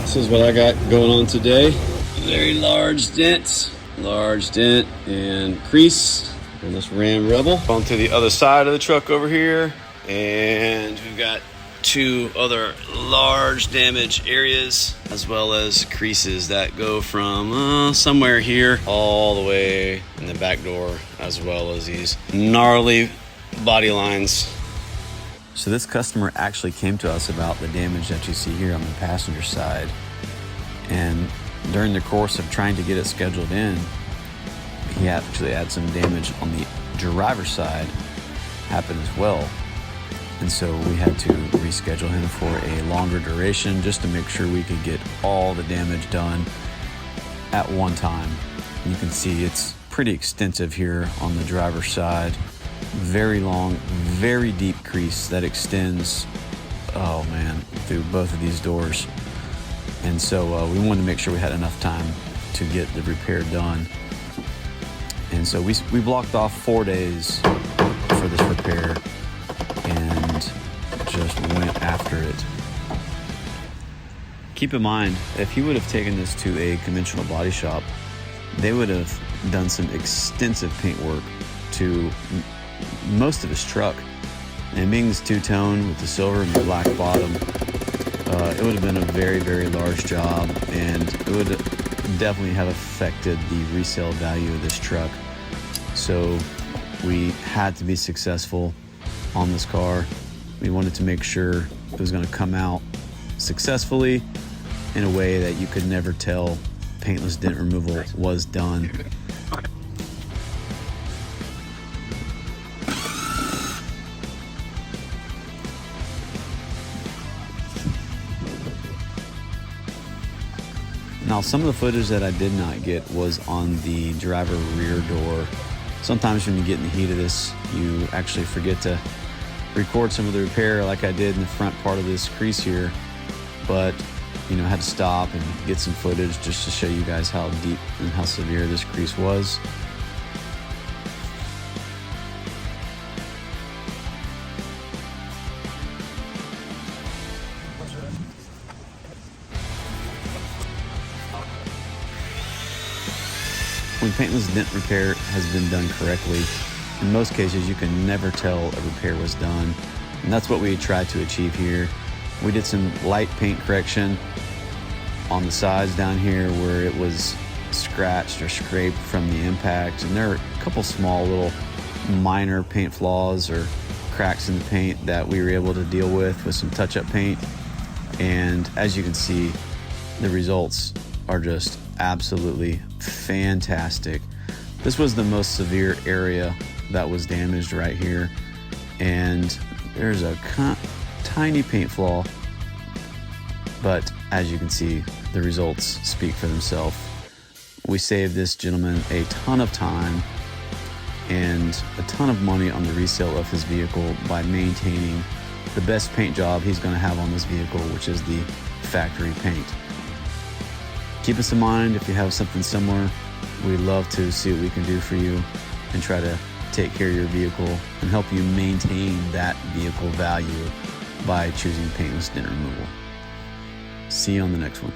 This is what I got going on today. Very large dent and crease on this Ram Rebel. On to the other side of the truck over here, and we've got two other large damage areas, as well as creases that go from somewhere here all the way in the back door, as well as these gnarly body lines. So this customer actually came to us about the damage that you see here on the passenger side, and during the course of trying to get it scheduled in, he actually had some damage on the driver's side happen as well. And so we had to reschedule him for a longer duration just to make sure we could get all the damage done at one time. You can see it's pretty extensive here on the driver's side. Very long, very deep crease that extends, oh man, through both of these doors. And so we wanted to make sure we had enough time to get the repair done. And so we blocked off 4 days for this repair and just went after it. Keep in mind, if he would have taken this to a conventional body shop, they would have done some extensive paint work to most of his truck. And being this two-tone with the silver and the black bottom, it would have been a very, very large job, and it would definitely have affected the resale value of this truck. So we had to be successful on this car. We wanted to make sure it was going to come out successfully in a way that you could never tell paintless dent removal was done. Now, some of the footage that I did not get was on the driver rear door. Sometimes when you get in the heat of this, you actually forget to record some of the repair like I did in the front part of this crease here. But, I had to stop and get some footage just to show you guys how deep and how severe this crease was. When paintless dent repair has been done correctly, in most cases you can never tell a repair was done, and that's what we tried to achieve here. We did some light paint correction on the sides down here where it was scratched or scraped from the impact, and there are a couple small little minor paint flaws or cracks in the paint that we were able to deal with some touch-up paint. And as you can see, the results are just absolutely fantastic. This was the most severe area that was damaged right here, and there's a tiny paint flaw, but as you can see, the results speak for themselves. We saved this gentleman a ton of time and a ton of money on the resale of his vehicle by maintaining the best paint job he's going to have on this vehicle, which is the factory paint. Keep us in mind if you have something similar. We'd love to see what we can do for you and try to take care of your vehicle and help you maintain that vehicle value by choosing paintless dent removal. See you on the next one.